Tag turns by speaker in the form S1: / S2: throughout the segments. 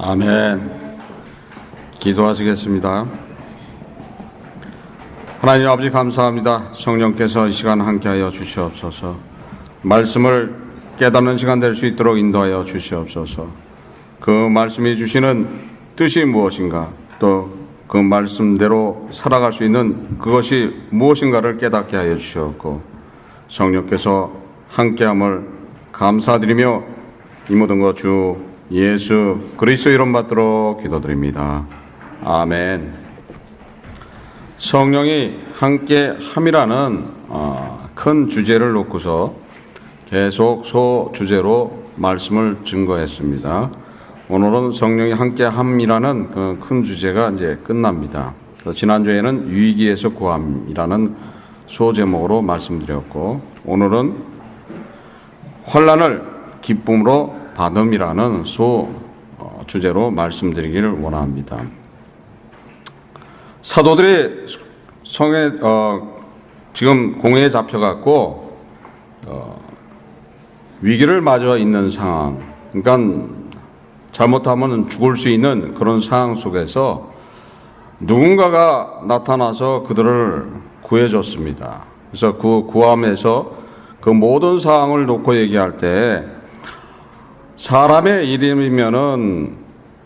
S1: 아멘. 기도하시겠습니다. 하나님 아버지 감사합니다. 성령께서 이 시간 함께하여 주시옵소서. 말씀을 깨닫는 시간 될 수 있도록 인도하여 주시옵소서. 그 말씀이 주시는 뜻이 무엇인가, 또 그 말씀대로 살아갈 수 있는 그것이 무엇인가를 깨닫게 하여 주시옵고, 성령께서 함께함을 감사드리며 이 모든 것 주 예수 그리스도 이름 받들어 기도드립니다. 아멘. 성령이 함께함이라는 큰 주제를 놓고서 계속 소주제로 말씀을 증거했습니다. 오늘은 성령이 함께함이라는 그 큰 주제가 이제 끝납니다. 지난주에는 위기에서 구함이라는 소제목으로 말씀드렸고, 오늘은 환난을 기쁨으로 받음이라는 주제로 말씀드리기를 원합니다. 사도들이 성에 지금 공회에 잡혀갖고 위기를 맞아 있는 상황, 그러니까 잘못하면 죽을 수 있는 그런 상황 속에서 누군가가 나타나서 그들을 구해줬습니다. 그래서 그 구함에서 그 모든 상황을 놓고 얘기할 때, 사람의 일이면은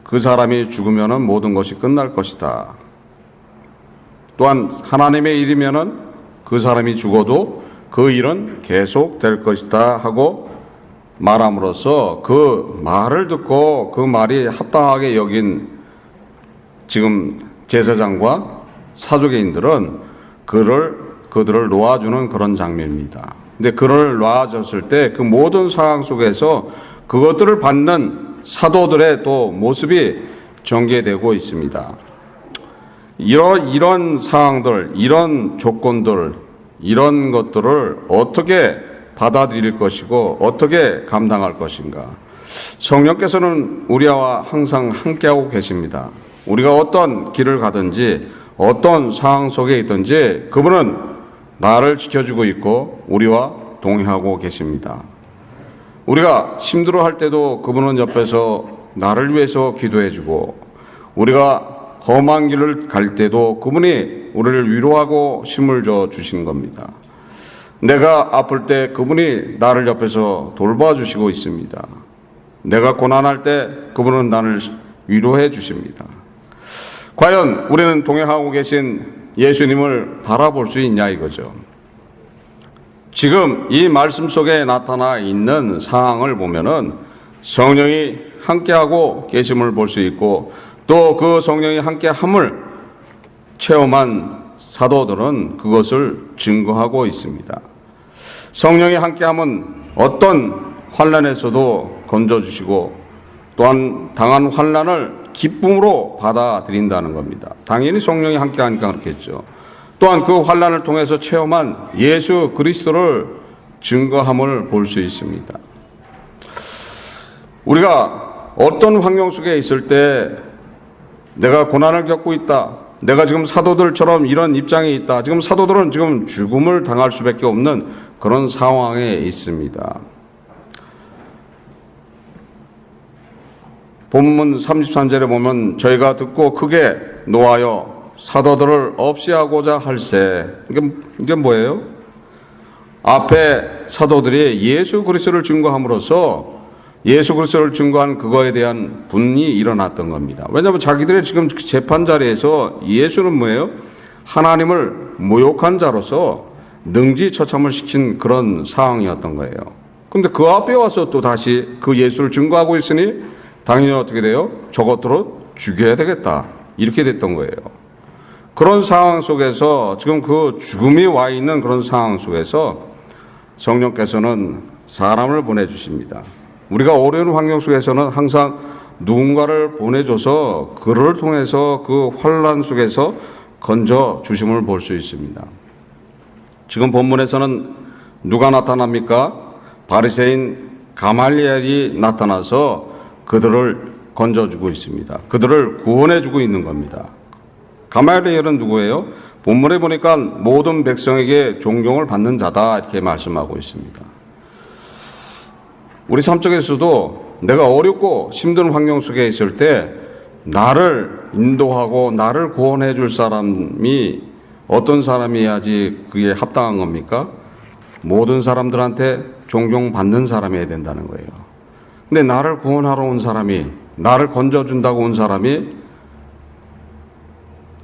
S1: 그 사람이 죽으면은 모든 것이 끝날 것이다. 또한 하나님의 일이면은 그 사람이 죽어도 그 일은 계속될 것이다 하고 말함으로써 그 말을 듣고 그 말이 합당하게 여긴 지금 제사장과 사두개인들은 그들을 놓아주는 그런 장면입니다. 근데 그를 놓아줬을 때 그 모든 상황 속에서 그것들을 받는 사도들의 또 모습이 전개되고 있습니다. 이런 상황들, 이런 조건들, 이런 것들을 어떻게 받아들일 것이고 어떻게 감당할 것인가. 성령께서는 우리와 항상 함께하고 계십니다. 우리가 어떤 길을 가든지 어떤 상황 속에 있든지 그분은 나를 지켜주고 있고 우리와 동행하고 계십니다. 우리가 힘들어할 때도 그분은 옆에서 나를 위해서 기도해주고, 우리가 험한 길을 갈 때도 그분이 우리를 위로하고 힘을 줘 주시는 겁니다. 내가 아플 때 그분이 나를 옆에서 돌봐주시고 있습니다. 내가 고난할 때 그분은 나를 위로해 주십니다. 과연 우리는 동행하고 계신 예수님을 바라볼 수 있냐 이거죠. 지금 이 말씀 속에 나타나 있는 상황을 보면은 성령이 함께하고 계심을 볼 수 있고, 또 그 성령이 함께함을 체험한 사도들은 그것을 증거하고 있습니다. 성령이 함께함은 어떤 환난에서도 건져주시고, 또한 당한 환난을 기쁨으로 받아들인다는 겁니다. 당연히 성령이 함께하니까 그렇겠죠. 또한 그 환난을 통해서 체험한 예수 그리스도를 증거함을 볼 수 있습니다. 우리가 어떤 환경 속에 있을 때 내가 고난을 겪고 있다, 내가 지금 사도들처럼 이런 입장에 있다, 지금 사도들은 지금 죽음을 당할 수밖에 없는 그런 상황에 있습니다. 본문 33절에 보면 저희가 듣고 크게 노하여 사도들을 없이 하고자 할세. 이게 뭐예요? 앞에 사도들이 예수 그리스도를 증거함으로써 예수 그리스도를 증거한 그거에 대한 분이 일어났던 겁니다. 왜냐하면 자기들의 지금 재판 자리에서 예수는 뭐예요? 하나님을 모욕한 자로서 능지처참을 시킨 그런 상황이었던 거예요. 그런데 그 앞에 와서 또 다시 그 예수를 증거하고 있으니 당연히 어떻게 돼요? 저것들을 죽여야 되겠다. 이렇게 됐던 거예요. 그런 상황 속에서 지금 그 죽음이 와 있는 그런 상황 속에서 성령께서는 사람을 보내주십니다. 우리가 어려운 환경 속에서는 항상 누군가를 보내줘서 그를 통해서 그 환난 속에서 건져 주심을 볼 수 있습니다. 지금 본문에서는 누가 나타납니까? 바리새인 가말리엘이 나타나서 그들을 건져주고 있습니다. 그들을 구원해주고 있는 겁니다. 가말리엘은 누구예요? 본문에 보니까 모든 백성에게 존경을 받는 자다 이렇게 말씀하고 있습니다. 우리 삶 속에서도 내가 어렵고 힘든 환경 속에 있을 때 나를 인도하고 나를 구원해 줄 사람이 어떤 사람이어야지 그게 합당한 겁니까? 모든 사람들한테 존경받는 사람이어야 된다는 거예요. 근데 나를 구원하러 온 사람이, 나를 건져준다고 온 사람이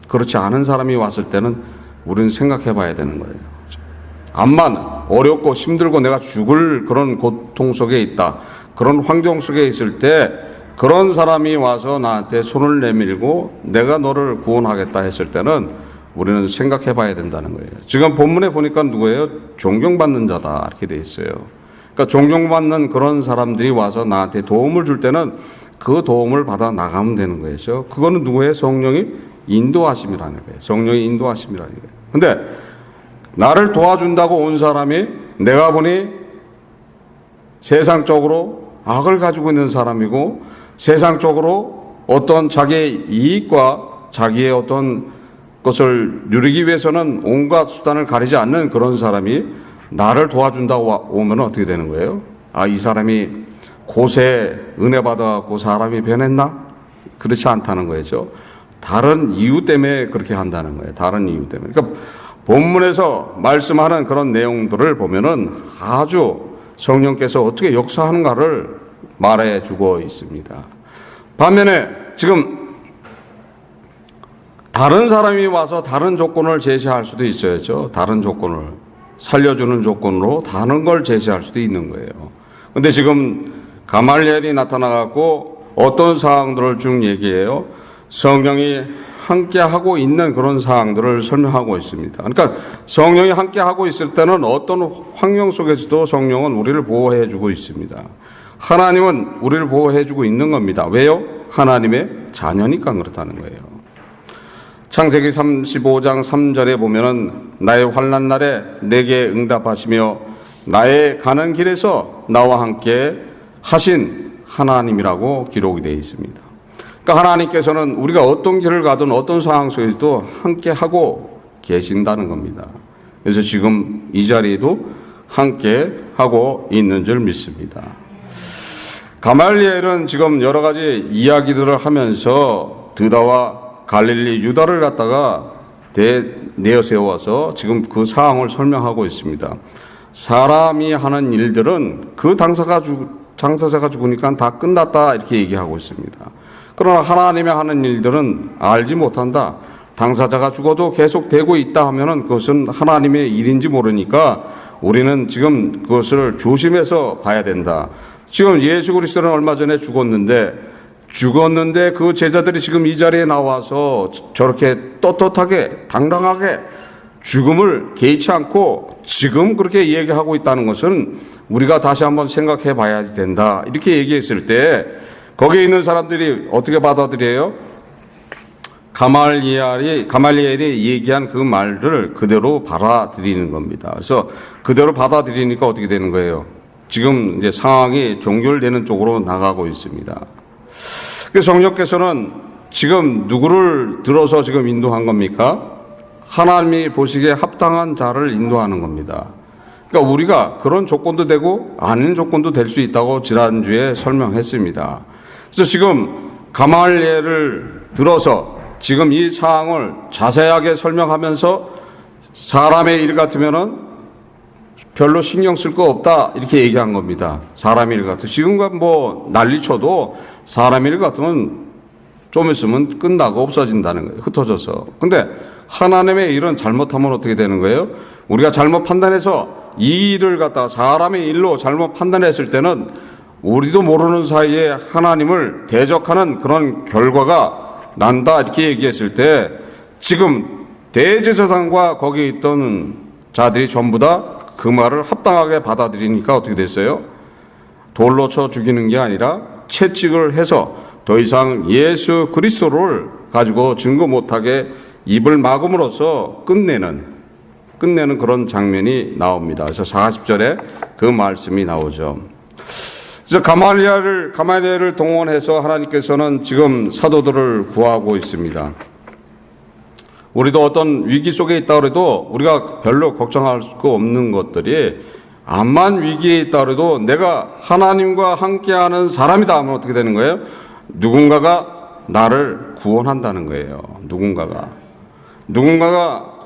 S1: 그렇지 않은 사람이 왔을 때는 우리는 생각해 봐야 되는 거예요. 암만 어렵고 힘들고 내가 죽을 그런 고통 속에 있다. 그런 환경 속에 있을 때 그런 사람이 와서 나한테 손을 내밀고 내가 너를 구원하겠다 했을 때는 우리는 생각해 봐야 된다는 거예요. 지금 본문에 보니까 누구예요? 존경받는 자다 이렇게 돼 있어요. 그러니까 존경받는 그런 사람들이 와서 나한테 도움을 줄 때는 그 도움을 받아 나가면 되는 거예요. 그거는 누구예요? 성령이 인도하심이라는 거예요. 성령이 인도하심이라는 거예요. 근데 나를 도와준다고 온 사람이 내가 보니 세상적으로 악을 가지고 있는 사람이고 세상적으로 어떤 자기의 이익과 자기의 어떤 것을 누리기 위해서는 온갖 수단을 가리지 않는 그런 사람이 나를 도와준다고 오면 어떻게 되는 거예요? 아, 이 사람이 고세 은혜 받아갖고 사람이 변했나? 그렇지 않다는 거죠. 다른 이유 때문에 그렇게 한다는 거예요. 다른 이유 때문에. 그러니까 본문에서 말씀하는 그런 내용들을 보면은 아주 성령께서 어떻게 역사하는가를 말해주고 있습니다. 반면에 지금 다른 사람이 와서 다른 조건을 제시할 수도 있어야죠. 다른 조건을 살려주는 조건으로 다른 걸 제시할 수도 있는 거예요. 근데 지금 가말리엘이 나타나갖고 어떤 사항들을 쭉 얘기해요. 성령이 함께 하고 있는 그런 사항들을 설명하고 있습니다. 그러니까 성령이 함께 하고 있을 때는 어떤 환경 속에서도 성령은 우리를 보호해 주고 있습니다. 하나님은 우리를 보호해 주고 있는 겁니다. 왜요? 하나님의 자녀니까 그렇다는 거예요. 창세기 35장 3절에 보면은 나의 환난 날에 내게 응답하시며 나의 가는 길에서 나와 함께 하신 하나님이라고 기록이 되어 있습니다. 그러니까 하나님께서는 우리가 어떤 길을 가든 어떤 상황 속에서도 함께 하고 계신다는 겁니다. 그래서 지금 이 자리에도 함께 하고 있는 줄 믿습니다. 가말리엘은 지금 여러 가지 이야기들을 하면서 드다와 갈릴리 유다를 갖다가 내어 세워서 지금 그 상황을 설명하고 있습니다. 사람이 하는 일들은 그 당사자가 죽으니까 다 끝났다 이렇게 얘기하고 있습니다. 그러나 하나님이 하는 일들은 알지 못한다. 당사자가 죽어도 계속 되고 있다 하면은 그것은 하나님의 일인지 모르니까 우리는 지금 그것을 조심해서 봐야 된다. 지금 예수 그리스도는 얼마 전에 죽었는데 그 제자들이 지금 이 자리에 나와서 저렇게 떳떳하게 당당하게 죽음을 개의치 않고 지금 그렇게 얘기하고 있다는 것은 우리가 다시 한번 생각해 봐야 된다. 이렇게 얘기했을 때 거기에 있는 사람들이 어떻게 받아들여요? 가말리엘이 얘기한 그 말을 그대로 받아들이는 겁니다. 그래서 그대로 받아들이니까 어떻게 되는 거예요? 지금 이제 상황이 종결되는 쪽으로 나가고 있습니다. 그래서 성령께서는 지금 누구를 들어서 지금 인도한 겁니까? 하나님이 보시기에 합당한 자를 인도하는 겁니다. 그러니까 우리가 그런 조건도 되고 아닌 조건도 될 수 있다고 지난주에 설명했습니다. 그래서 지금 가말리엘을 들어서 지금 이 사항을 자세하게 설명하면서 사람의 일 같으면은 별로 신경 쓸 거 없다 이렇게 얘기한 겁니다. 사람의 일 같은 지금과 뭐 난리쳐도 사람의 일 같으면 좀 있으면 끝나고 없어진다는 거예요. 흩어져서. 근데 하나님의 일은 잘못하면 어떻게 되는 거예요? 우리가 잘못 판단해서 이 일을 갖다가 사람의 일로 잘못 판단했을 때는 우리도 모르는 사이에 하나님을 대적하는 그런 결과가 난다 이렇게 얘기했을 때 지금 대제사장과 거기 있던 자들이 전부 다 그 말을 합당하게 받아들이니까 어떻게 됐어요? 돌로 쳐 죽이는 게 아니라 채찍을 해서 더 이상 예수 그리스도를 가지고 증거 못하게 입을 막음으로써 끝내는 그런 장면이 나옵니다. 그래서 40절에 그 말씀이 나오죠. 그래서 가말리엘을 동원해서 하나님께서는 지금 사도들을 구하고 있습니다. 우리도 어떤 위기 속에 있다 그래도 우리가 별로 걱정할 거 없는 것들이 암만 위기에 있다 그래도 내가 하나님과 함께하는 사람이다 하면 어떻게 되는 거예요? 누군가가 나를 구원한다는 거예요. 누군가가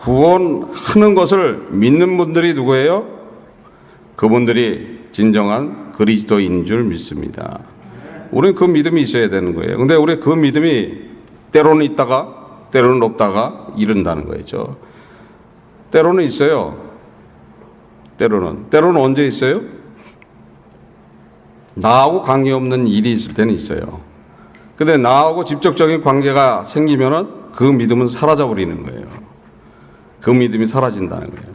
S1: 구원하는 것을 믿는 분들이 누구예요? 그분들이 진정한 그리스도인 줄 믿습니다. 우리는 그 믿음이 있어야 되는 거예요. 근데 우리 그 믿음이 때로는 있다가 때로는 없다가 이른다는 거죠. 때로는 있어요. 때로는 언제 있어요? 나하고 관계없는 일이 있을 때는 있어요. 근데 나하고 직접적인 관계가 생기면은 그 믿음은 사라져 버리는 거예요. 그 믿음이 사라진다는 거예요.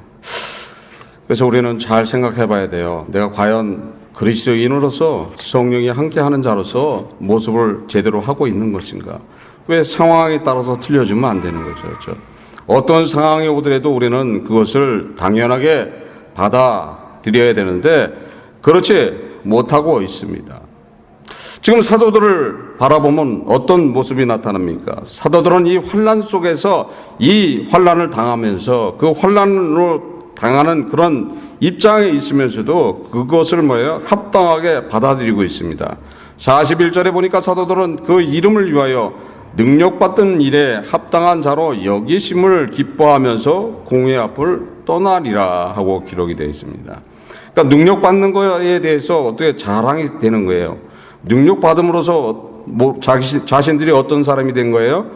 S1: 그래서 우리는 잘 생각해 봐야 돼요. 내가 과연 그리스도인으로서 성령이 함께하는 자로서 모습을 제대로 하고 있는 것인가? 왜 상황에 따라서 틀려지면 안 되는 거죠. 그렇죠? 어떤 상황이 오더라도 우리는 그것을 당연하게 받아들여야 되는데 그렇지 못하고 있습니다. 지금 사도들을 바라보면 어떤 모습이 나타납니까? 사도들은 이 환난 속에서 이 환난을 당하면서 그 환난으로 당하는 그런 입장에 있으면서도 그것을 합당하게 받아들이고 있습니다. 41절에 보니까 사도들은 그 이름을 위하여 능력받던 일에 합당한 자로 여기심을 기뻐하면서 공회 앞을 떠나리라 하고 기록이 되어 있습니다. 그러니까 능력받는 거에 대해서 어떻게 자랑이 되는 거예요. 능력받음으로써 자신들이 어떤 사람이 된 거예요?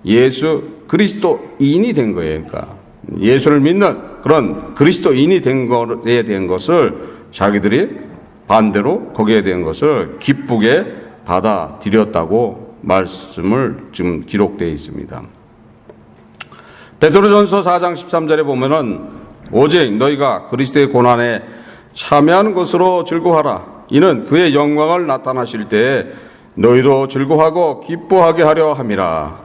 S1: 예수 그리스도인이 된 거예요. 그러니까 예수를 믿는 그런 그리스도인이 된 것에 대한 것을 자기들이 반대로 거기에 대한 것을 기쁘게 받아들였다고 말씀을 지금 기록되어 있습니다. 베드로전서 4장 13절에 보면은 오직 너희가 그리스도의 고난에 참여하는 것으로 즐거워하라. 이는 그의 영광을 나타나실 때에 너희도 즐거워하고 기뻐하게 하려 함이라.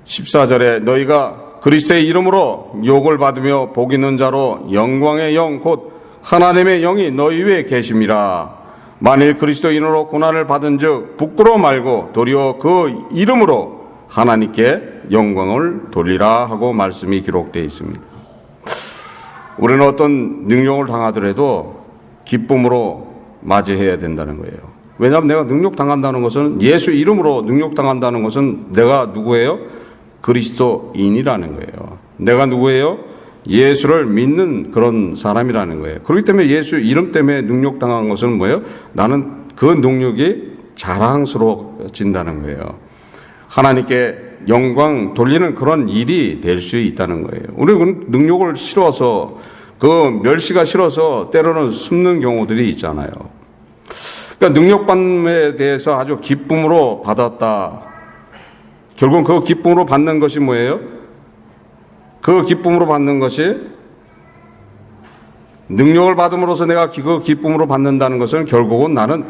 S1: 14절에 너희가 그리스도의 이름으로 욕을 받으며 복 있는 자로 영광의 영 곧 하나님의 영이 너희 위에 계심이라. 만일 그리스도인으로 고난을 받은즉 부끄러워 말고 도리어 그 이름으로 하나님께 영광을 돌리라 하고 말씀이 기록되어 있습니다. 우리는 어떤 능력을 당하더라도 기쁨으로 맞이해야 된다는 거예요. 왜냐하면 내가 능력당한다는 것은 예수 이름으로 능력당한다는 것은 내가 누구예요? 그리스도인이라는 거예요. 내가 누구예요? 예수를 믿는 그런 사람이라는 거예요. 그렇기 때문에 예수 이름 때문에 능력당한 것은 뭐예요? 나는 그 능력이 자랑스러워진다는 거예요. 하나님께 영광 돌리는 그런 일이 될 수 있다는 거예요. 우리는 능력을 싫어서 그 멸시가 싫어서 때로는 숨는 경우들이 있잖아요. 그러니까 능력받음에 대해서 아주 기쁨으로 받았다. 결국은 그 기쁨으로 받는 것이 뭐예요? 그 기쁨으로 받는 것이 능력을 받음으로써 내가 그 기쁨으로 받는다는 것은 결국은 나는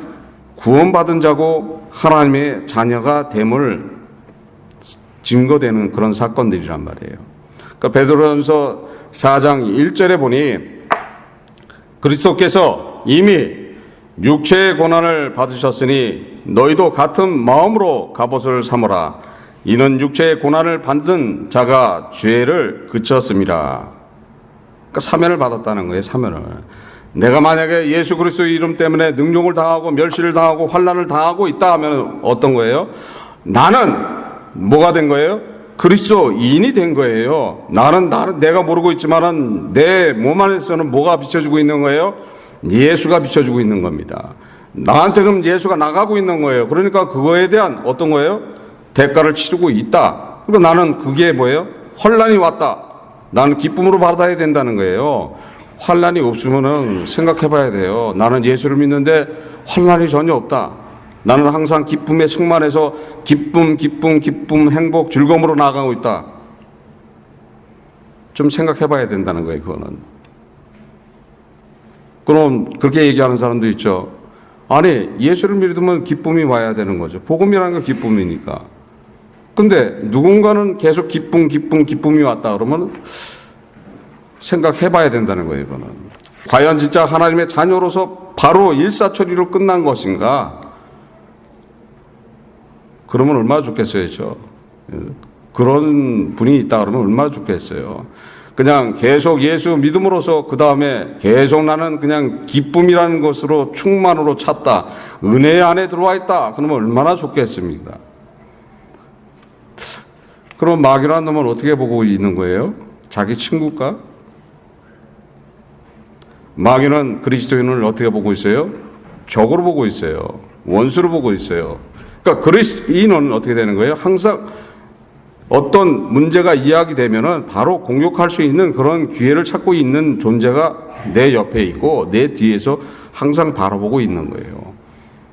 S1: 구원받은 자고 하나님의 자녀가 됨을 증거되는 그런 사건들이란 말이에요. 그러니까 베드로전서 4장 1절에 보니 그리스도께서 이미 육체의 고난을 받으셨으니 너희도 같은 마음으로 갑옷을 삼으라. 이는 육체의 고난을 받은 자가 죄를 그쳤습니다. 그러니까 사면을 받았다는 거예요. 사면을. 내가 만약에 예수 그리스도 이름 때문에 능욕을 당하고 멸시를 당하고 환난을 당하고 있다 하면 어떤 거예요? 나는 뭐가 된 거예요? 그리스도인이 된 거예요. 나는 내가 모르고 있지만은 내 몸 안에서는 뭐가 비춰주고 있는 거예요? 예수가 비춰주고 있는 겁니다. 나한테 그럼 예수가 나가고 있는 거예요. 그러니까 그거에 대한 어떤 거예요? 대가를 치르고 있다. 그러니까 나는 그게 뭐예요? 환난이 왔다. 나는 기쁨으로 받아야 된다는 거예요. 환난이 없으면은 생각해 봐야 돼요. 나는 예수를 믿는데 환난이 전혀 없다. 나는 항상 기쁨에 충만해서 기쁨, 행복, 즐거움으로 나아가고 있다. 좀 생각해 봐야 된다는 거예요, 그거는. 그럼 그렇게 얘기하는 사람도 있죠. 아니, 예수를 믿으면 기쁨이 와야 되는 거죠. 복음이라는 건 기쁨이니까. 근데 누군가는 계속 기쁨이 왔다 그러면 생각해 봐야 된다는 거예요, 이거는. 과연 진짜 하나님의 자녀로서 바로 일사천리로 끝난 것인가? 그러면 얼마나 좋겠어요, 저. 그런 분이 있다 그러면 얼마나 좋겠어요. 그냥 계속 예수 믿음으로써 그 다음에 계속 나는 그냥 기쁨이라는 것으로 충만으로 찼다. 은혜 안에 들어와 있다. 그러면 얼마나 좋겠습니까? 그럼 마귀라는 놈은 어떻게 보고 있는 거예요? 자기 친구일까? 마귀는 그리스도인을 어떻게 보고 있어요? 적으로 보고 있어요. 원수로 보고 있어요. 그러니까 그리스도인은 어떻게 되는 거예요? 항상 어떤 문제가 이야기되면은 바로 공격할 수 있는 그런 기회를 찾고 있는 존재가 내 옆에 있고 내 뒤에서 항상 바라보고 있는 거예요.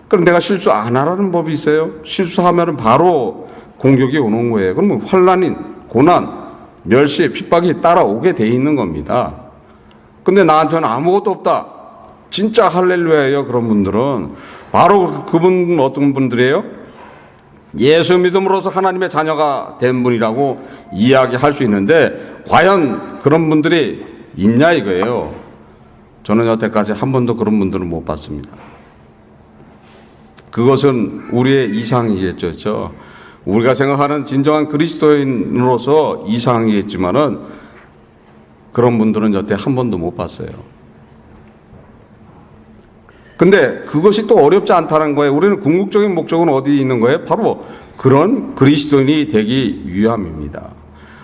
S1: 그럼 내가 실수 안 하라는 법이 있어요? 실수하면은 바로 공격이 오는 거예요. 그러면 환난인, 고난, 멸시, 핍박이 따라오게 돼 있는 겁니다. 근데 나한테는 아무것도 없다. 진짜 할렐루야예요. 그런 분들은 바로 그분 어떤 분들이에요? 예수 믿음으로써 하나님의 자녀가 된 분이라고 이야기할 수 있는데 과연 그런 분들이 있냐 이거예요. 저는 여태까지 한 번도 그런 분들은 못 봤습니다. 그것은 우리의 이상이겠죠. 그렇죠? 우리가 생각하는 진정한 그리스도인으로서 이상이겠지만은 그런 분들은 여태 한 번도 못 봤어요. 근데 그것이 또 어렵지 않다는 거예요. 우리는 궁극적인 목적은 어디에 있는 거예요? 바로 그런 그리스도인이 되기 위함입니다.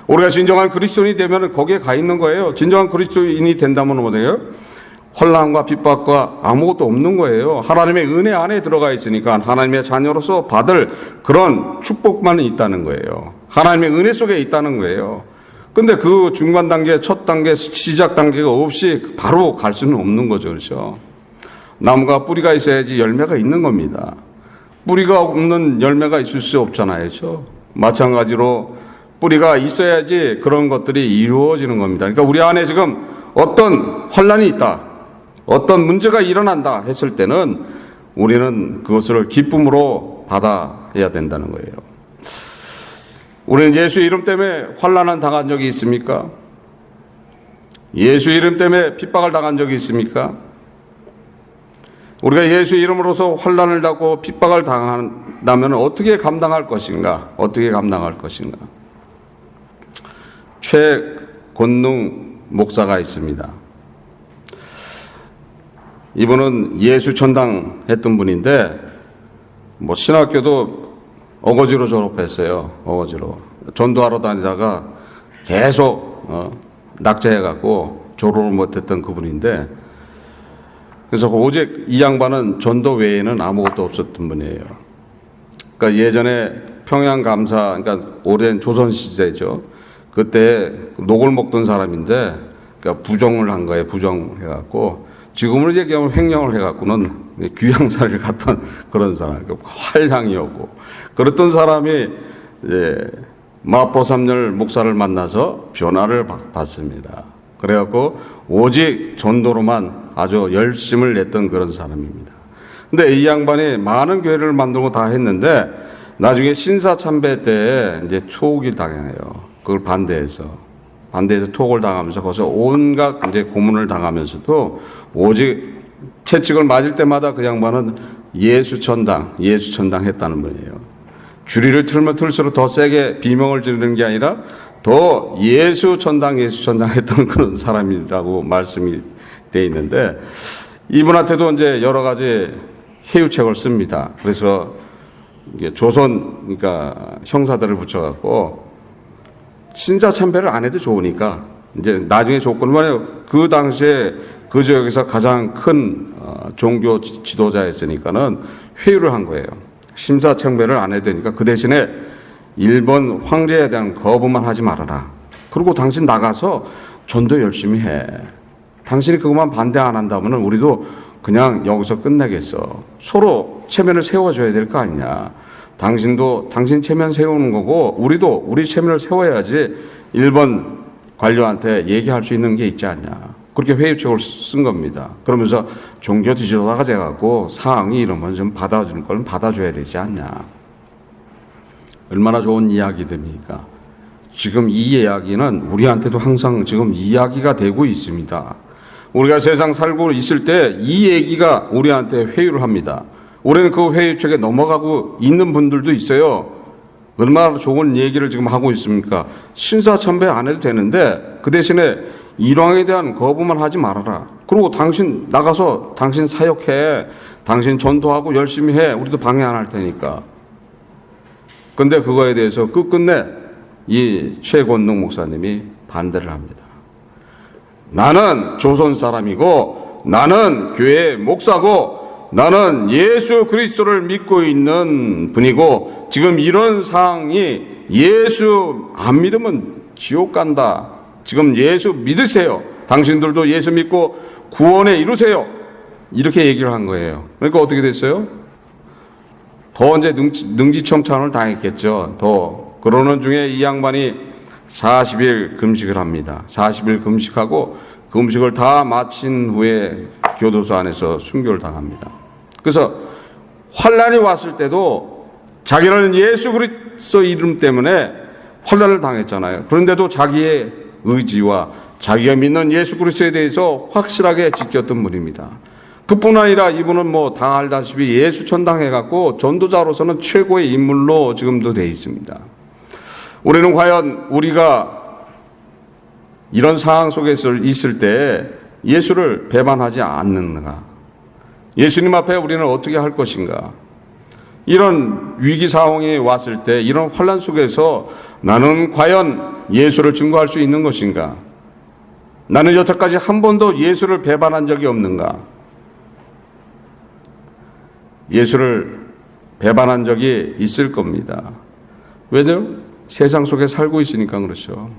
S1: 우리가 진정한 그리스도인이 되면 거기에 가 있는 거예요. 진정한 그리스도인이 된다면 뭐예요? 환난과 핍박과 아무것도 없는 거예요. 하나님의 은혜 안에 들어가 있으니까 하나님의 자녀로서 받을 그런 축복만 있다는 거예요. 하나님의 은혜 속에 있다는 거예요. 근데 그 중간 단계, 첫 단계, 시작 단계가 없이 바로 갈 수는 없는 거죠. 그렇죠? 나무가 뿌리가 있어야지 열매가 있는 겁니다. 뿌리가 없는 열매가 있을 수 없잖아요. 그렇죠? 마찬가지로 뿌리가 있어야지 그런 것들이 이루어지는 겁니다. 그러니까 우리 안에 지금 어떤 환난이 있다, 어떤 문제가 일어난다 했을 때는 우리는 그것을 기쁨으로 받아야 된다는 거예요. 우리는 예수 이름 때문에 환난을 당한 적이 있습니까? 예수 이름 때문에 핍박을 당한 적이 있습니까? 우리가 예수 이름으로서 환난을 당하고 핍박을 당한다면 어떻게 감당할 것인가? 어떻게 감당할 것인가? 최권능 목사가 있습니다. 이분은 예수 전당 했던 분인데 신학교도 어거지로 졸업했어요. 어거지로. 전도하러 다니다가 계속 낙제해갖고 졸업을 못했던 그분인데 그래서 오직 이 양반은 전도 외에는 아무것도 없었던 분이에요. 그러니까 예전에 평양감사, 그러니까 오랜 조선시대죠. 그때 녹을 먹던 사람인데 그러니까 부정을 한 거예요. 부정해갖고 지금으로 얘기하면 횡령을 해갖고는 귀양살이를 갔던 그런 사람, 활량이었고 그랬던 사람이 마포삼열 목사를 만나서 변화를 받습니다. 그래갖고 오직 전도로만 아주 열심을 냈던 그런 사람입니다. 근데 이 양반이 많은 교회를 만들고 다 했는데 나중에 신사참배 때 이제 투옥을 당해요. 그걸 반대해서 투옥을 당하면서 거기서 온갖 이제 고문을 당하면서도 오직 채찍을 맞을 때마다 그 양반은 예수천당 했다는 분이에요. 주리를 틀면 틀수록 더 세게 비명을 지르는 게 아니라 더 예수천당 했던 그런 사람이라고 말씀이 돼 있는데 이분한테도 이제 여러 가지 회유책을 씁니다. 그래서 이게 조선 그러니까 형사들을 붙여갖고 신자 참배를 안 해도 좋으니까 이제 나중에 조건은 뭐냐면 그 당시에 그 지역에서 가장 큰 종교 지도자였으니까는 회유를 한 거예요. 심사 참배를 안 해도 되니까 그 대신에 일본 황제에 대한 거부만 하지 말아라. 그리고 당신 나가서 전도 열심히 해. 당신이 그것만 반대 안 한다면 우리도 그냥 여기서 끝내겠어. 서로 체면을 세워줘야 될 거 아니냐. 당신도 당신 체면 세우는 거고 우리도 우리 체면을 세워야지 일본 관료한테 얘기할 수 있는 게 있지 않냐. 그렇게 회유책을 쓴 겁니다. 그러면서 종교 지도자가 돼갖고 사항이 이러면 좀 받아주는 걸 받아줘야 되지 않냐. 얼마나 좋은 이야기입니까? 지금 이 이야기는 우리한테도 항상 지금 이야기가 되고 있습니다. 우리가 세상 살고 있을 때 이 얘기가 우리한테 회유를 합니다. 우리는 그 회유책에 넘어가고 있는 분들도 있어요. 얼마나 좋은 얘기를 지금 하고 있습니까? 신사참배 안 해도 되는데 그 대신에 일왕에 대한 거부만 하지 말아라. 그리고 당신 나가서 당신 사역해. 당신 전도하고 열심히 해. 우리도 방해 안 할 테니까. 근데 그거에 대해서 끝끝내 이 최권능 목사님이 반대를 합니다. 나는 조선 사람이고 나는 교회 목사고 나는 예수 그리스도를 믿고 있는 분이고 지금 이런 상황이 예수 안 믿으면 지옥 간다. 지금 예수 믿으세요. 당신들도 예수 믿고 구원에 이루세요. 이렇게 얘기를 한 거예요. 그러니까 어떻게 됐어요? 더 이제 능지청탄을 당했겠죠. 더 그러는 중에 이 양반이 40일 금식을 합니다. 40일 금식하고 그 음식을 다 마친 후에 교도소 안에서 순교를 당합니다. 그래서 환란이 왔을 때도 자기는 예수 그리스도 이름 때문에 환란을 당했잖아요. 그런데도 자기의 의지와 자기가 믿는 예수 그리스도에 대해서 확실하게 지켰던 분입니다. 그뿐 아니라 이분은 뭐 다 알다시피 예수 천당해갖고 전도자로서는 최고의 인물로 지금도 되어 있습니다. 우리는 과연 우리가 이런 상황 속에 있을 때 예수를 배반하지 않는가? 예수님 앞에 우리는 어떻게 할 것인가? 이런 위기 상황이 왔을 때 이런 환란 속에서 나는 과연 예수를 증거할 수 있는 것인가? 나는 여태까지 한 번도 예수를 배반한 적이 없는가? 예수를 배반한 적이 있을 겁니다. 왜냐? 세상 속에 살고 있으니까 그렇죠.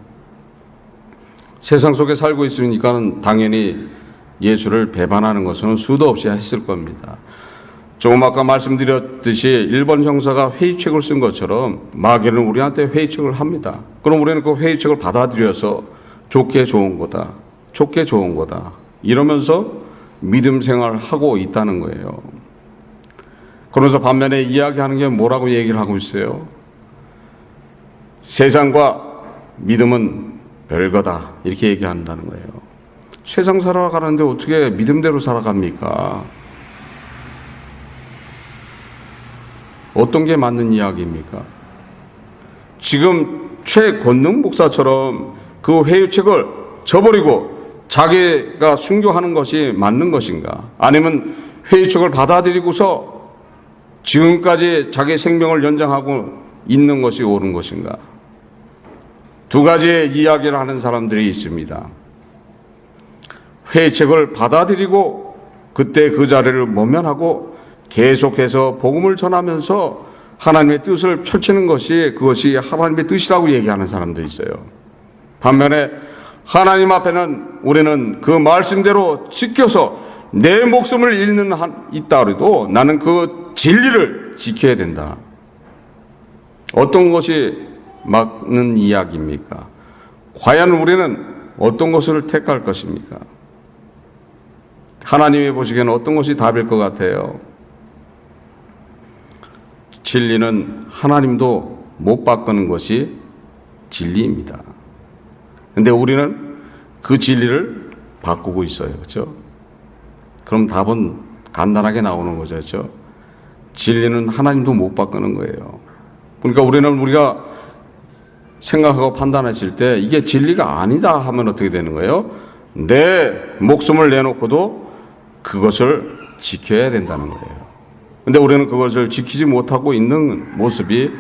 S1: 세상 속에 살고 있으니까는 당연히 예수를 배반하는 것은 수도 없이 했을 겁니다. 조금 아까 말씀드렸듯이 일본 형사가 회유책을 쓴 것처럼 마귀는 우리한테 회유책을 합니다. 그럼 우리는 그 회유책을 받아들여서 좋게 좋은 거다. 좋게 좋은 거다. 이러면서 믿음 생활을 하고 있다는 거예요. 그러면서 반면에 이야기하는 게 뭐라고 얘기를 하고 있어요? 세상과 믿음은 별거다. 이렇게 얘기한다는 거예요. 세상 살아가는데 어떻게 믿음대로 살아갑니까? 어떤 게 맞는 이야기입니까? 지금 최권능 목사처럼 그 회유책을 저버리고 자기가 순교하는 것이 맞는 것인가? 아니면 회유책을 받아들이고서 지금까지 자기 생명을 연장하고 있는 것이 옳은 것인가? 두 가지의 이야기를 하는 사람들이 있습니다. 회유책을 받아들이고 그때 그 자리를 모면하고 계속해서 복음을 전하면서 하나님의 뜻을 펼치는 것이 그것이 하나님의 뜻이라고 얘기하는 사람도 있어요. 반면에 하나님 앞에는 우리는 그 말씀대로 지켜서 내 목숨을 잃는 한 있다 그래도 나는 그 진리를 지켜야 된다. 어떤 것이 맞는 이야기입니까? 과연 우리는 어떤 것을 택할 것입니까? 하나님이 보시기에는 어떤 것이 답일 것 같아요? 진리는 하나님도 못 바꾸는 것이 진리입니다. 그런데 우리는 그 진리를 바꾸고 있어요. 그렇죠? 그럼 답은 간단하게 나오는 거죠. 그렇죠? 진리는 하나님도 못 바꾸는 거예요. 그러니까 우리가 생각하고 판단했을 때 이게 진리가 아니다 하면 어떻게 되는 거예요? 내 목숨을 내놓고도 그것을 지켜야 된다는 거예요. 근데 우리는 그것을 지키지 못하고 있는 모습이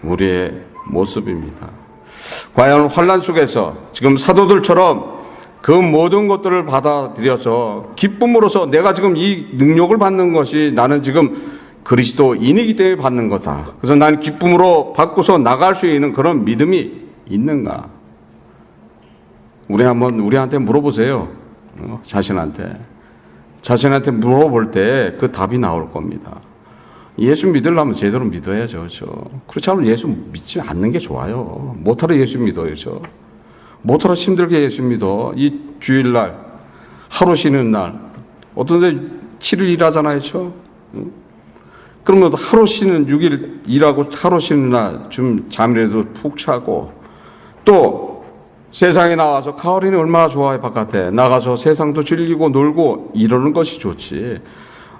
S1: 우리의 모습입니다. 과연 환난 속에서 지금 사도들처럼 그 모든 것들을 받아들여서 기쁨으로써 내가 지금 이 능력을 받는 것이 나는 지금 그리스도인이기 때문에 받는 거다. 그래서 난 기쁨으로 받고서 나갈 수 있는 그런 믿음이 있는가? 우리한테 물어보세요. 자신한테 물어볼 때 그 답이 나올 겁니다. 예수 믿으려면 제대로 믿어야죠. 그렇죠? 그렇지 않으면 예수 믿지 않는 게 좋아요. 못하러 예수 믿어야죠. 못하러 힘들게 예수 믿어. 이 주일날, 하루 쉬는 날, 어떤 데 7일 일하잖아요. 그렇죠? 그러면 하루 쉬는 6일 일하고 하루 쉬는 날 좀 잠이라도 푹 자고 또 세상에 나와서 가을이는 얼마나 좋아요. 바깥에 나가서 세상도 즐기고 놀고 이러는 것이 좋지.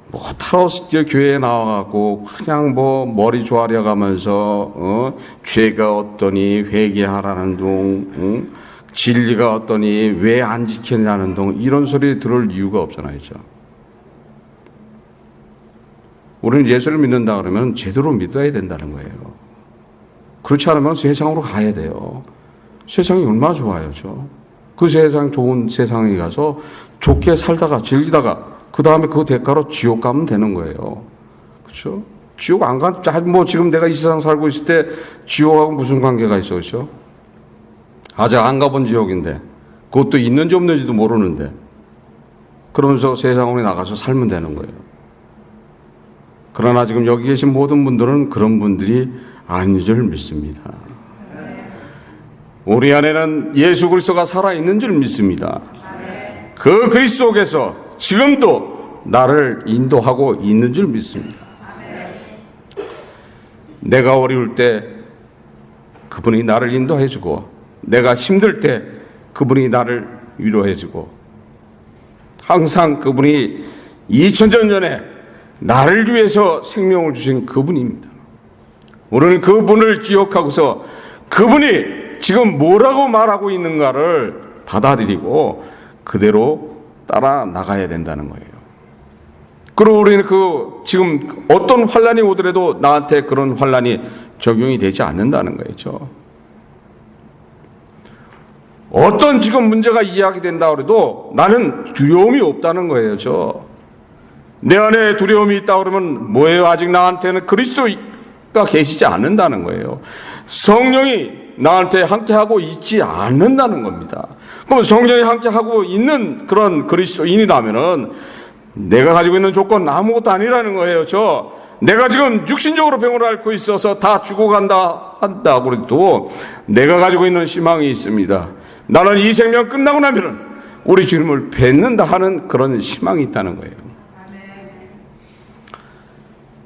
S1: 뭐 타러 교회에 나와가고 그냥 뭐 머리 조아려가면서 죄가 어떠니 회개하라는 동, 진리가 어떠니 왜 안 지키냐는 동 이런 소리 들을 이유가 없잖아요. 그렇죠? 우리는 예수를 믿는다 그러면 제대로 믿어야 된다는 거예요. 그렇지 않으면 세상으로 가야 돼요. 세상이 얼마나 좋아요. 그 세상 좋은 세상에 가서 좋게 살다가 즐기다가 그 다음에 그 대가로 지옥 가면 되는 거예요. 그렇죠? 지옥 안 가, 뭐 지금 내가 이 세상 살고 있을 때 지옥하고 무슨 관계가 있어, 그렇죠? 아직 안 가본 지옥인데 그것도 있는지 없는지도 모르는데 그러면서 세상으로 나가서 살면 되는 거예요. 그러나 지금 여기 계신 모든 분들은 그런 분들이 아닌 줄 믿습니다. 우리 안에는 예수 그리스도가 살아있는 줄 믿습니다. 그 그리스도 속에서 지금도 나를 인도하고 있는 줄 믿습니다. 내가 어려울 때 그분이 나를 인도해주고 내가 힘들 때 그분이 나를 위로해주고 항상 그분이 2000년 전에 나를 위해서 생명을 주신 그분입니다. 우리는 그분을 기억하고서 그분이 지금 뭐라고 말하고 있는가를 받아들이고 그대로 따라 나가야 된다는 거예요. 그리고 우리는 지금 어떤 환란이 오더라도 나한테 그런 환란이 적용이 되지 않는다는 거죠. 어떤 지금 문제가 이야기된다 그래도 나는 두려움이 없다는 거예요. 내 안에 두려움이 있다 그러면 뭐예요? 아직 나한테는 그리스도가 계시지 않는다는 거예요. 성령이 나한테 함께하고 있지 않는다는 겁니다. 그럼 성령이 함께하고 있는 그런 그리스도인이라면은 내가 가지고 있는 조건은 아무것도 아니라는 거예요. 내가 지금 육신적으로 병을 앓고 있어서 다 죽어간다 한다 그래도 내가 가지고 있는 희망이 있습니다. 나는 이 생명 끝나고 나면은 우리 주님을 뵙는다 하는 그런 희망이 있다는 거예요.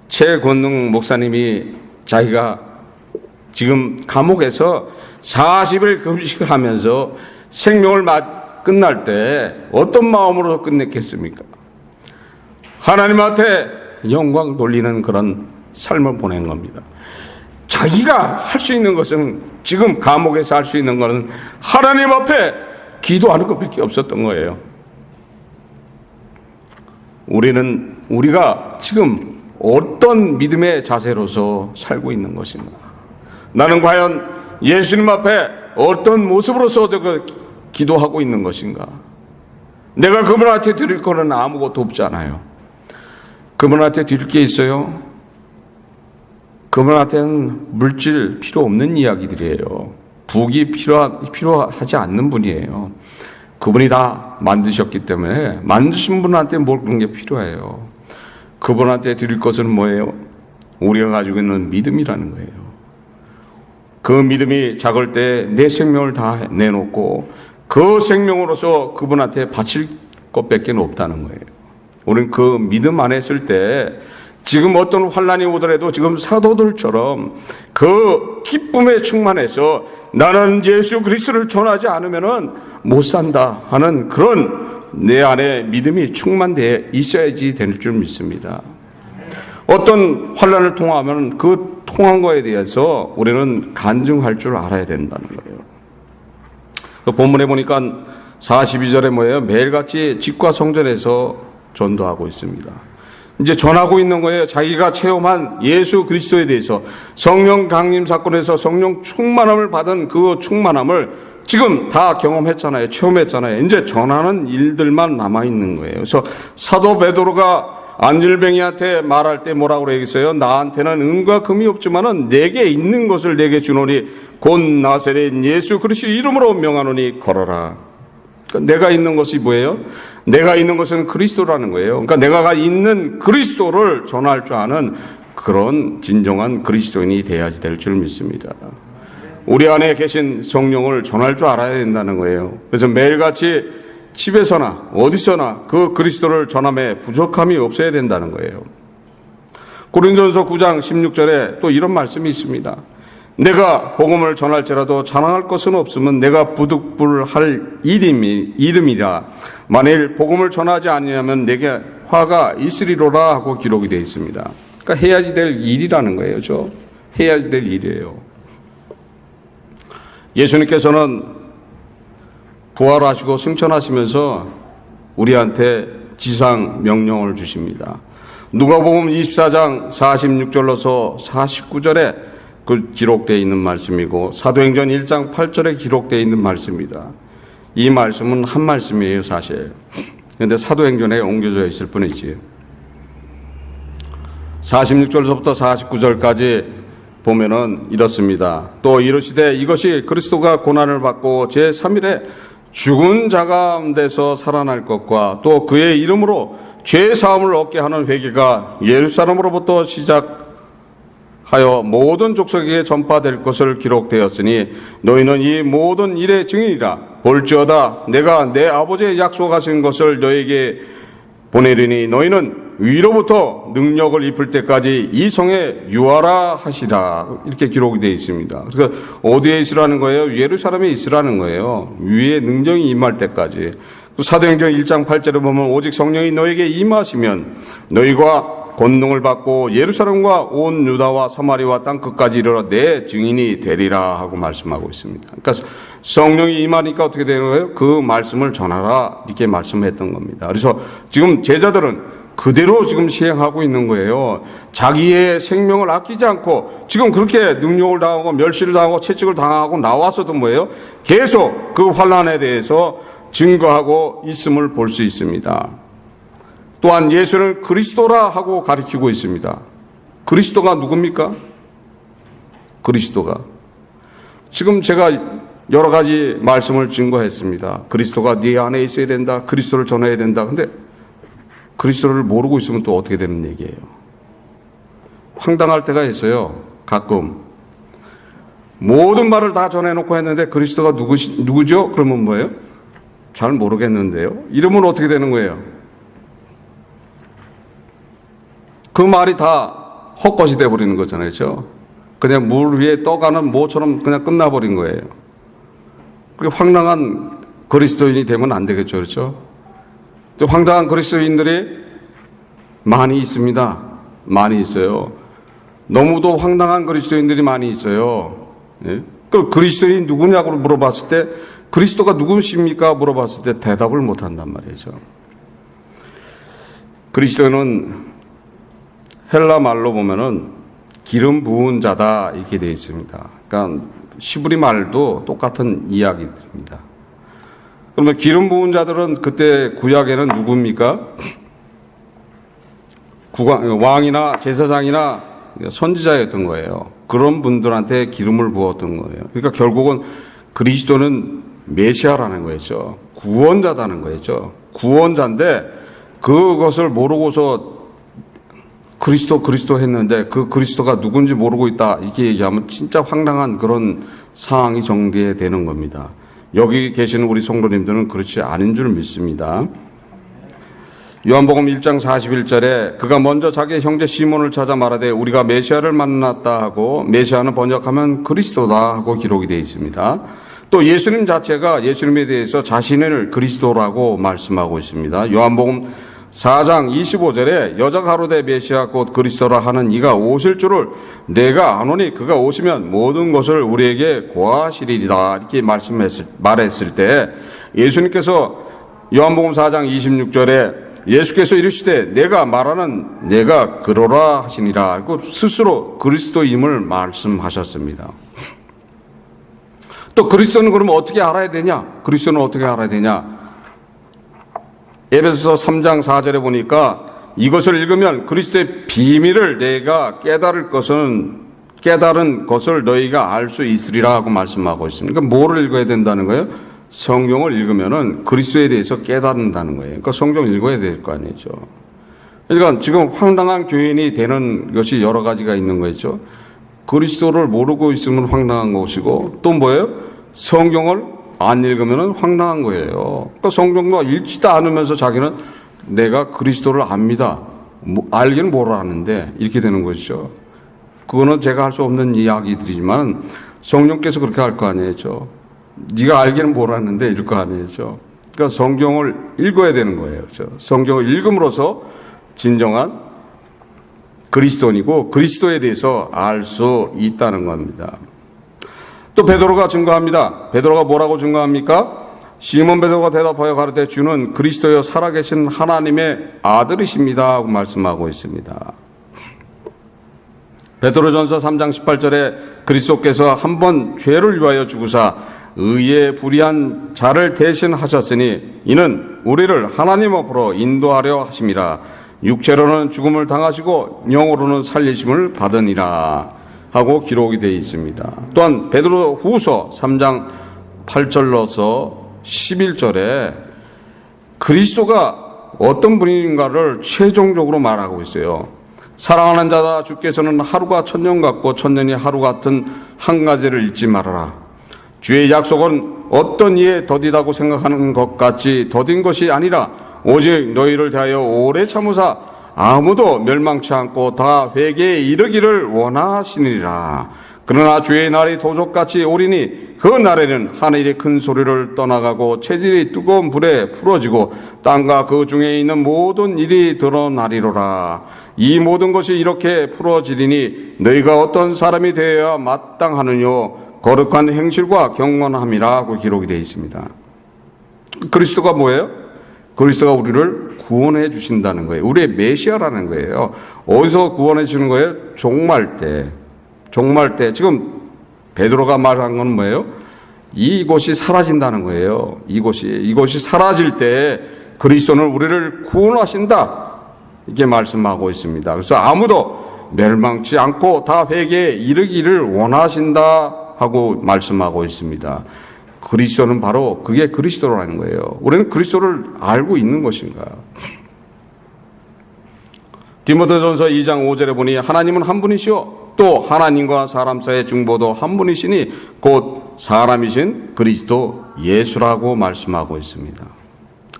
S1: 최권능 목사님이 자기가 지금 감옥에서 40일 금식을 하면서 생명을 끝날 때 어떤 마음으로 끝냈겠습니까? 하나님한테 영광 돌리는 그런 삶을 보낸 겁니다. 자기가 할 수 있는 것은 지금 감옥에서 할 수 있는 것은 하나님 앞에 기도하는 것밖에 없었던 거예요. 우리가 지금 어떤 믿음의 자세로서 살고 있는 것인가? 나는 과연 예수님 앞에 어떤 모습으로서 기도하고 있는 것인가? 내가 그분한테 드릴 거는 아무것도 없잖아요. 그분한테 드릴 게 있어요? 그분한테는 물질 필요 없는 이야기들이에요. 북이 필요하지 않는 분이에요. 그분이 다 만드셨기 때문에 만드신 분한테 뭘 그런 게 필요해요. 그분한테 드릴 것은 뭐예요? 우리가 가지고 있는 믿음이라는 거예요. 그 믿음이 작을 때 내 생명을 다 내놓고 그 생명으로서 그분한테 바칠 것밖에 없다는 거예요. 우리는 그 믿음 안에 있을 때 지금 어떤 환란이 오더라도 지금 사도들처럼 그 기쁨에 충만해서 나는 예수 그리스도를 전하지 않으면은 못 산다 하는 그런 내 안에 믿음이 충만되어 있어야지 될 줄 믿습니다. 어떤 환란을 통하면 그 통한 거에 대해서 우리는 간증할 줄 알아야 된다는 거예요. 그 본문에 보니까 42절에 뭐예요? 매일같이 집과 성전에서 전도하고 있습니다. 이제 전하고 있는 거예요. 자기가 체험한 예수 그리스도에 대해서 성령 강림 사건에서 성령 충만함을 받은 그 충만함을 지금 다 경험했잖아요. 체험했잖아요. 이제 전하는 일들만 남아있는 거예요. 그래서 사도 베드로가 안질뱅이한테 말할 때 뭐라고 그러겠어요? 나한테는 은과 금이 없지만은 내게 있는 것을 내게 주노니 곧 나사렛 예수 그리스도 이름으로 명하노니 걸어라. 그러니까 내가 있는 것이 뭐예요? 내가 있는 것은 그리스도라는 거예요. 그러니까 내가 있는 그리스도를 전할 줄 아는 그런 진정한 그리스도인이 돼야지 될 줄 믿습니다. 우리 안에 계신 성령을 전할 줄 알아야 된다는 거예요. 그래서 매일같이 집에서나 어디서나 그 그리스도를 전함에 부족함이 없어야 된다는 거예요. 고린도전서 9장 16절에 또 이런 말씀이 있습니다. 내가 복음을 전할지라도 자랑할 것은 없으면 내가 부득불할 이름이라. 만일 복음을 전하지 아니하면 내게 화가 있으리로라 하고 기록이 되어 있습니다. 그러니까 해야지 될 일이라는 거예요. 해야지 될 일이에요. 예수님께서는 부활하시고 승천하시면서 우리한테 지상 명령을 주십니다. 누가복음 24장 46절로서 49절에 그 기록되어 있는 말씀이고 사도행전 1장 8절에 기록되어 있는 말씀입니다. 이 말씀은 한 말씀이에요, 사실. 그런데 사도행전에 옮겨져 있을 뿐이지. 46절서부터 49절까지 보면은 이렇습니다. 또 이르시되 이것이 그리스도가 고난을 받고 제3일에 죽은 자 가운데서 살아날 것과 또 그의 이름으로 죄 사함을 얻게 하는 회개가 예루살렘으로부터 시작하여 모든 족속에게 전파될 것을 기록되었으니 너희는 이 모든 일의 증인이라. 볼지어다 내가 내 아버지의 약속하신 것을 너에게 보내리니 너희는 위로부터 능력을 입을 때까지 이 성에 유하라 하시라. 이렇게 기록이 되어 있습니다. 그래서 어디에 있으라는 거예요? 예루살렘에 있으라는 거예요. 위에 능력이 임할 때까지. 사도행전 1장 8절에 보면 오직 성령이 너에게 임하시면 너희가 권능을 받고 예루살렘과 온 유다와 사마리아와 땅 끝까지 이르러 내 증인이 되리라 하고 말씀하고 있습니다. 그러니까 성령이 임하니까 어떻게 되는 거예요? 그 말씀을 전하라 이렇게 말씀했던 겁니다. 그래서 지금 제자들은 그대로 지금 시행하고 있는 거예요. 자기의 생명을 아끼지 않고 지금 그렇게 능욕을 당하고 멸시를 당하고 채찍을 당하고 나와서도 뭐예요? 계속 그 환난에 대해서 증거하고 있음을 볼 수 있습니다. 또한 예수는 그리스도라 하고 가리키고 있습니다. 그리스도가 누굽니까? 그리스도가. 지금 제가 여러 가지 말씀을 증거했습니다. 그리스도가 네 안에 있어야 된다. 그리스도를 전해야 된다. 근데 그리스도를 모르고 있으면 또 어떻게 되는 얘기예요? 황당할 때가 있어요. 가끔. 모든 말을 다 전해놓고 했는데 그리스도가 누구죠? 그러면 뭐예요? 잘 모르겠는데요. 이러면 어떻게 되는 거예요? 그 말이 다 헛것이 돼버리는 거잖아요. 그렇죠? 그냥 물 위에 떠가는 모처럼 그냥 끝나버린 거예요. 그렇게 황당한 그리스도인이 되면 안 되겠죠. 그렇죠? 황당한 그리스도인들이 많이 있습니다. 많이 있어요. 너무도 황당한 그리스도인들이 많이 있어요. 예? 그 그리스도인이 누구냐고 물어봤을 때 그리스도가 누구십니까? 물어봤을 때 대답을 못한단 말이죠. 그리스도는 헬라 말로 보면은 기름 부은 자다 이렇게 되어 있습니다. 그러니까 시브리 말도 똑같은 이야기들입니다. 그러면 기름 부은 자들은 그때 구약에는 누굽니까? 왕이나 제사장이나 선지자였던 거예요. 그런 분들한테 기름을 부었던 거예요. 그러니까 결국은 그리스도는 메시아라는 거였죠. 구원자다는 거였죠. 구원자인데 그것을 모르고서 그리스도 했는데 그 그리스도가 누군지 모르고 있다 이렇게 얘기하면 진짜 황당한 그런 상황이 전개되는 겁니다. 여기 계시는 우리 성도님들은 그렇지 않은 줄 믿습니다. 요한복음 1장 41절에 그가 먼저 자기 형제 시몬을 찾아 말하되 우리가 메시아를 만났다 하고 메시아는 번역하면 그리스도다 하고 기록이 되어 있습니다. 또 예수님 자체가 예수님에 대해서 자신을 그리스도라고 말씀하고 있습니다. 요한복음 4장 25절에 여자 가로되 메시아 곧 그리스도라 하는 이가 오실 줄을 내가 아노니 그가 오시면 모든 것을 우리에게 고하시리라 이렇게 말했을 때 예수님께서 요한복음 4장 26절에 예수께서 이르시되 내가 말하는 내가 그러라 하시니라 하고 스스로 그리스도임을 말씀하셨습니다. 또 그리스도는 그러면 어떻게 알아야 되냐? 그리스도는 어떻게 알아야 되냐? 에베소서 3장 4절에 보니까 이것을 읽으면 그리스도의 비밀을 내가 깨달은 것을 너희가 알 수 있으리라 하고 말씀하고 있습니다. 그러니까 뭐를 읽어야 된다는 거예요? 성경을 읽으면은 그리스도에 대해서 깨닫는다는 거예요. 그러니까 성경을 읽어야 될 거 아니죠. 그러니까 지금 황당한 교인이 되는 것이 여러 가지가 있는 거죠. 그리스도를 모르고 있으면 황당한 것이고 또 뭐예요? 성경을 안 읽으면 황당한 거예요. 그러니까 성경도 읽지도 않으면서 자기는 내가 그리스도를 압니다. 알기는 모르는데 이렇게 되는 것이죠. 그거는 제가 할 수 없는 이야기들이지만 성령께서 그렇게 할 거 아니죠. 네가 알기는 모르는데 이럴 거 아니죠. 그러니까 성경을 읽어야 되는 거예요. 그렇죠? 성경을 읽음으로써 진정한 그리스도인이고 그리스도에 대해서 알 수 있다는 겁니다. 또 베드로가 증거합니다. 베드로가 뭐라고 증거합니까? 시몬 베드로가 대답하여 가로되 주는 그리스도여 살아계신 하나님의 아들이십니다 하고 말씀하고 있습니다. 베드로전서 3장 18절에 그리스도께서 한 번 죄를 위하여 죽으사 의에 불의한 자를 대신하셨으니 이는 우리를 하나님 앞으로 인도하려 하심이라. 육체로는 죽음을 당하시고 영으로는 살리심을 받으니라 하고 기록이 되어 있습니다. 또한 베드로 후서 3장 8절로서 11절에 그리스도가 어떤 분인가를 최종적으로 말하고 있어요. 사랑하는 자다 주께서는 하루가 천년 같고 천년이 하루 같은 한 가지를 잊지 말아라. 주의 약속은 어떤 이에 더디다고 생각하는 것 같이 더딘 것이 아니라 오직 너희를 대하여 오래 참으사 아무도 멸망치 않고 다 회개에 이르기를 원하시니라. 그러나 주의 날이 도적같이 오리니 그 날에는 하늘이 큰 소리를 떠나가고 체질이 뜨거운 불에 풀어지고 땅과 그 중에 있는 모든 일이 드러나리로라. 이 모든 것이 이렇게 풀어지리니 너희가 어떤 사람이 되어야 마땅하느뇨 거룩한 행실과 경건함이라 하고 기록이 되어 있습니다. 그리스도가 뭐예요? 그리스도가 우리를 구원해 주신다는 거예요. 우리의 메시아라는 거예요. 어디서 구원해 주는 거예요? 종말 때. 종말 때. 지금 베드로가 말한 건 뭐예요? 이곳이 사라진다는 거예요. 이곳이 사라질 때 그리스도는 우리를 구원하신다. 이렇게 말씀하고 있습니다. 그래서 아무도 멸망치 않고 다 회개에 이르기를 원하신다 하고 말씀하고 있습니다. 그리스도는 바로 그게 그리스도라는 거예요. 우리는 그리스도를 알고 있는 것인가? 디모데전서 2장 5절에 보니 하나님은 한 분이시오 또 하나님과 사람 사이의 중보도 한 분이시니 곧 사람이신 그리스도 예수라고 말씀하고 있습니다.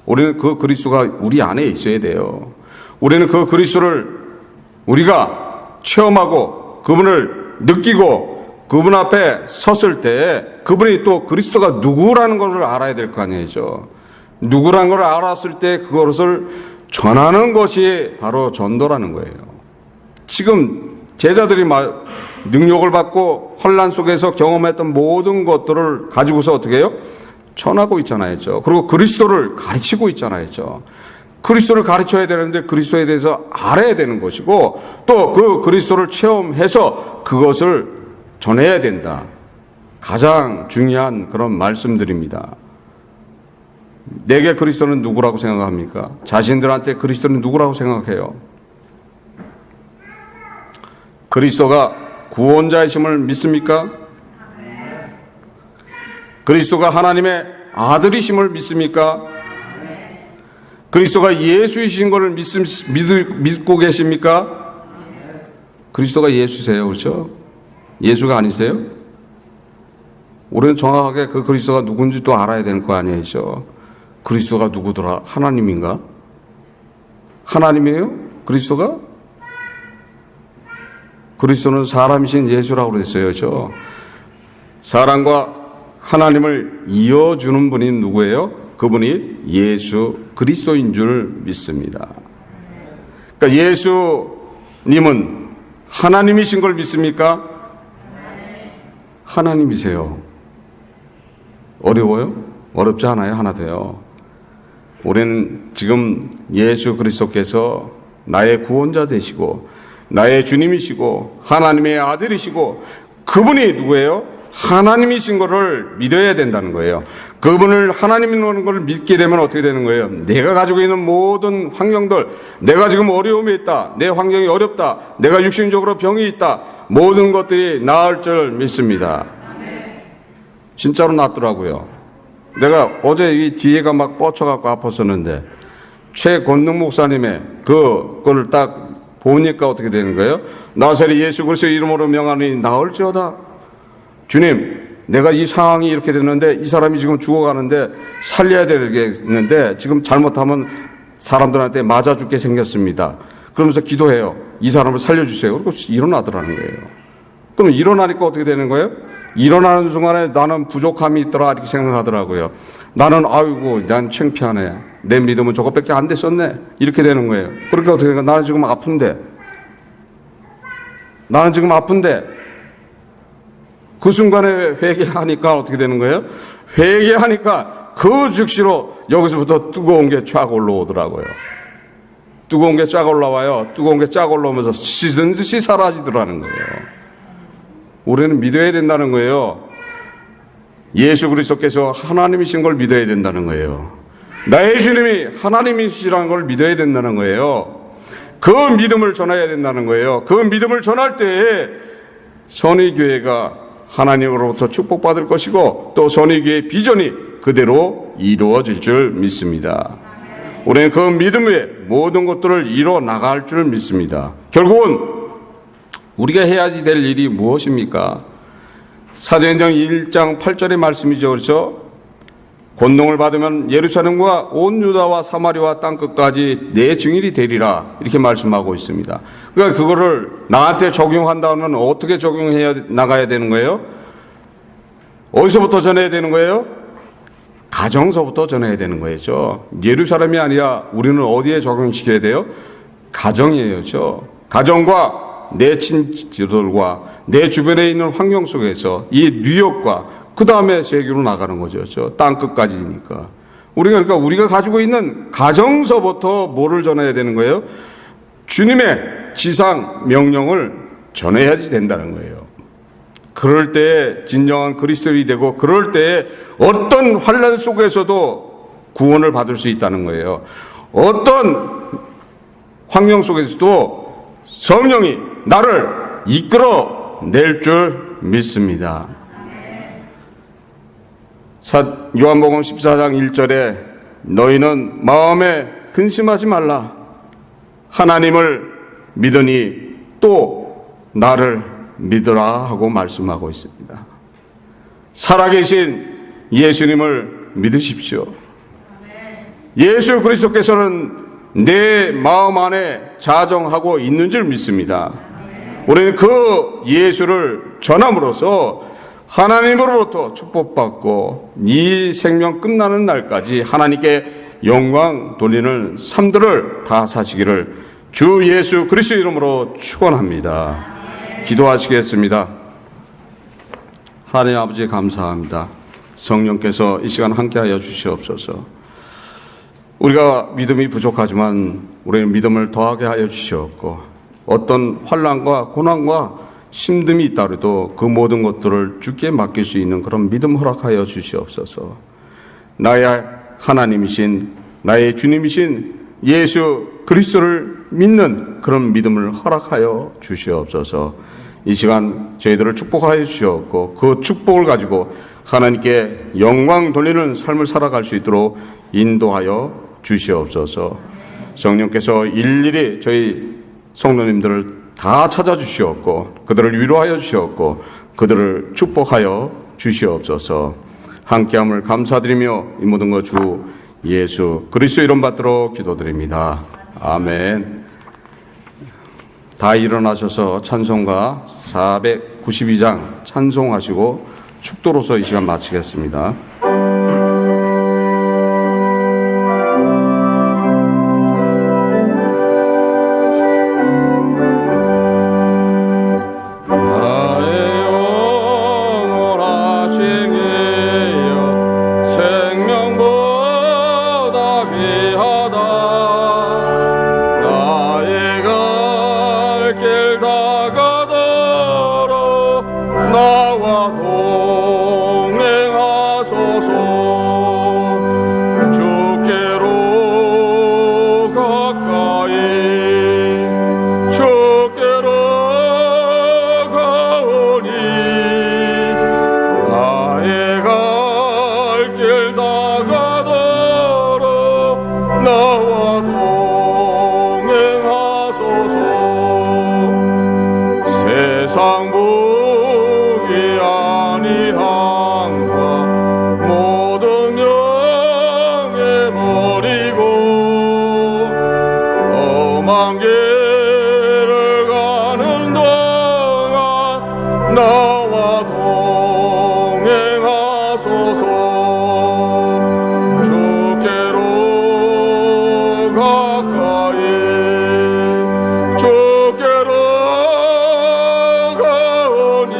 S1: 우리는 그 그리스도가 우리 안에 있어야 돼요. 우리는 그 그리스도를 우리가 체험하고 그분을 느끼고 그분 앞에 섰을 때 그분이 또 그리스도가 누구라는 것을 알아야 될 거 아니죠. 누구라는 걸 알았을 때 그것을 전하는 것이 바로 전도라는 거예요. 지금 제자들이 능력을 받고 혼란 속에서 경험했던 모든 것들을 가지고서 어떻게 해요? 전하고 있잖아요. 그리고 그리스도를 가르치고 있잖아요. 그리스도를 가르쳐야 되는데 그리스도에 대해서 알아야 되는 것이고 또 그 그리스도를 체험해서 그것을 전해야 된다. 가장 중요한 그런 말씀들입니다. 내게 그리스도는 누구라고 생각합니까? 자신들한테 그리스도는 누구라고 생각해요? 그리스도가 구원자이심을 믿습니까? 그리스도가 하나님의 아들이심을 믿습니까? 그리스도가 예수이신 것을 믿고 계십니까? 그리스도가 예수세요. 그렇죠? 예수가 아니세요? 우리는 정확하게 그 그리스도가 누군지 또 알아야 되는 거 아니죠? 그리스도가 누구더라? 하나님인가? 하나님이에요? 그리스도가? 그리스도는 사람이신 예수라고 그랬어요. 그렇죠? 사람과 하나님을 이어주는 분이 누구예요? 그분이 예수 그리스도인 줄 믿습니다. 그러니까 예수님은 하나님이신 걸 믿습니까? 하나님이세요. 어려워요? 어렵지 않아요. 하나도요. 우리는 지금 예수 그리스도께서 나의 구원자 되시고 나의 주님이시고 하나님의 아들이시고 그분이 누구예요? 하나님이신 것을 믿어야 된다는 거예요. 그분을 하나님이라는 걸 믿게 되면 어떻게 되는 거예요? 내가 가지고 있는 모든 환경들, 내가 지금 어려움이 있다, 내 환경이 어렵다, 내가 육신적으로 병이 있다, 모든 것들이 나을 줄 믿습니다. 진짜로 낫더라고요. 내가 어제 이 뒤에가 막 뻗쳐갖고 아팠었는데 최권능 목사님의 그걸 딱 보니까 어떻게 되는 거예요? 나사렛 예수 그리스도의 이름으로 명하니 나을지어다. 주님, 내가 이 상황이 이렇게 됐는데 이 사람이 지금 죽어가는데 살려야 되겠는데 지금 잘못하면 사람들한테 맞아 죽게 생겼습니다. 그러면서 기도해요. 이 사람을 살려주세요. 그리고 일어나더라는 거예요. 그럼 일어나니까 어떻게 되는 거예요? 일어나는 순간에 나는 부족함이 있더라 이렇게 생각하더라고요. 나는 아이고 난 창피하네. 내 믿음은 저것밖에 안 됐었네. 이렇게 되는 거예요. 그러니까 어떻게 되는 거예요? 나는 지금 아픈데 그 순간에 회개하니까 어떻게 되는 거예요? 회개하니까 그 즉시로 여기서부터 뜨거운 게 쫙 올라오더라고요. 뜨거운 게 쫙 올라와요. 뜨거운 게 쫙 올라오면서 씻은 듯이 사라지더라는 거예요. 우리는 믿어야 된다는 거예요. 예수 그리스도께서 하나님이신 걸 믿어야 된다는 거예요. 나의 주님이 하나님이시라는 걸 믿어야 된다는 거예요. 그 믿음을 전해야 된다는 거예요. 그 믿음을 전할 때에 선의교회가 하나님으로부터 축복받을 것이고 또 선의교회의 비전이 그대로 이루어질 줄 믿습니다. 우리는 그 믿음 위에 모든 것들을 이뤄 나갈 줄 믿습니다. 결국은 우리가 해야지 될 일이 무엇입니까? 사도행전 1장 8절의 말씀이죠. 그렇죠? 권능을 받으면 예루살렘과 온 유다와 사마리아 땅끝까지 내 증인이 되리라 이렇게 말씀하고 있습니다. 그러니까 그거를 나한테 적용한다면 어떻게 적용해야 나가야 되는 거예요? 어디서부터 전해야 되는 거예요? 가정서부터 전해야 되는 거죠. 예루살렘이 아니라 우리는 어디에 적용시켜야 돼요? 가정이에요. 가정과 내 친지들과 내 주변에 있는 환경 속에서 이 뉴욕과 그 다음에 세계로 나가는 거죠. 땅 끝까지니까. 우리가 가지고 있는 가정서부터 뭐를 전해야 되는 거예요? 주님의 지상 명령을 전해야지 된다는 거예요. 그럴 때 진정한 그리스도인이 되고 그럴 때 어떤 환난 속에서도 구원을 받을 수 있다는 거예요. 어떤 환경 속에서도 성령이 나를 이끌어 낼 줄 믿습니다. 요한복음 14장 1절에 너희는 마음에 근심하지 말라. 하나님을 믿으니 또 나를 믿으라 하고 말씀하고 있습니다. 살아계신 예수님을 믿으십시오. 예수 그리스도께서는 내 마음 안에 자정하고 있는 줄 믿습니다. 우리는 그 예수를 전함으로써 하나님으로부터 축복받고 이 생명 끝나는 날까지 하나님께 영광 돌리는 삶들을 다 사시기를 주 예수 그리스도 이름으로 축원합니다. 기도하시겠습니다. 하나님 아버지 감사합니다. 성령께서 이 시간 함께하여 주시옵소서. 우리가 믿음이 부족하지만 우리는 믿음을 더하게 하여 주시옵고 어떤 환난과 고난과 힘듦이 있다래도 그 모든 것들을 주께 맡길 수 있는 그런 믿음 허락하여 주시옵소서. 나의 하나님이신 나의 주님이신 예수 그리스도를 믿는 그런 믿음을 허락하여 주시옵소서. 이 시간 저희들을 축복하여 주시옵고 그 축복을 가지고 하나님께 영광 돌리는 삶을 살아갈 수 있도록 인도하여 주시옵소서. 성령께서 일일이 저희 성도님들을 다 찾아주시옵고 그들을 위로하여 주시옵고 그들을 축복하여 주시옵소서. 함께함을 감사드리며 이 모든 것 주 예수 그리스도 이름 받도록 기도드립니다. 아멘. 다 일어나셔서 찬송가 492장 찬송하시고 축도로서 이 시간 마치겠습니다. 동행하소서. 주께로 가까이 주께로 가오니 나의 갈 길 다가도록 나와 동행하소서. 세상 보기 아니함과 모든 영에 버리고 험한 길을 가는 동안 나와 동행하소서. 주께로 가까이 주께로 가오니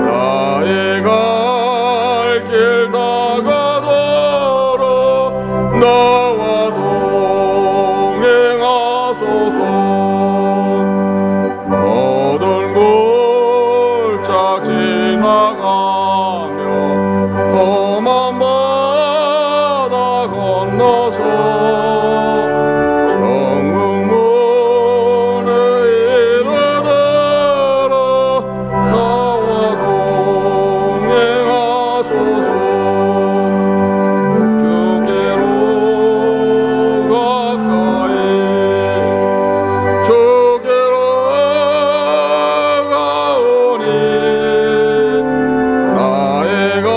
S1: 나의 갈 길 다가도록 나와 동행하소서. 모든 골짝 지나가며 험한 바다 건너서 천국 문에 이르도록 나와 동행하소서. 주께로 가까이 주께로 가오니 나의 갈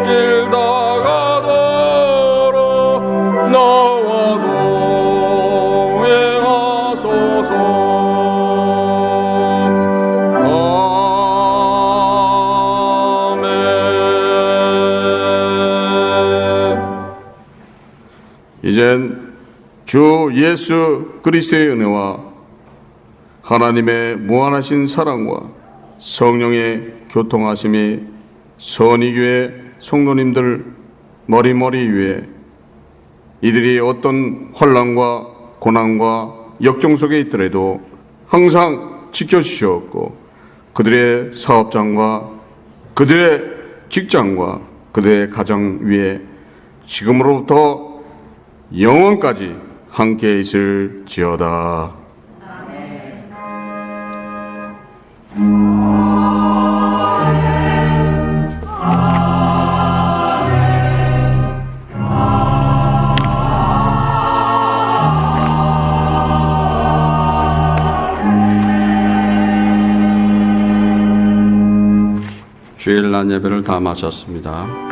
S1: 길 다가도록 나와 동행하소서. 아멘. 이젠 주 예수 그리스도의 은혜와 하나님의 무한하신 사랑과 성령의 교통하심이 선의교회 성도님들 머리머리 위에 이들이 어떤 환난과 고난과 역경 속에 있더라도 항상 지켜주셨고 그들의 사업장과 그들의 직장과 그들의 가정 위에 지금으로부터 영원까지 함께 있을지어다. 주일 낮 예배를 다 마쳤습니다.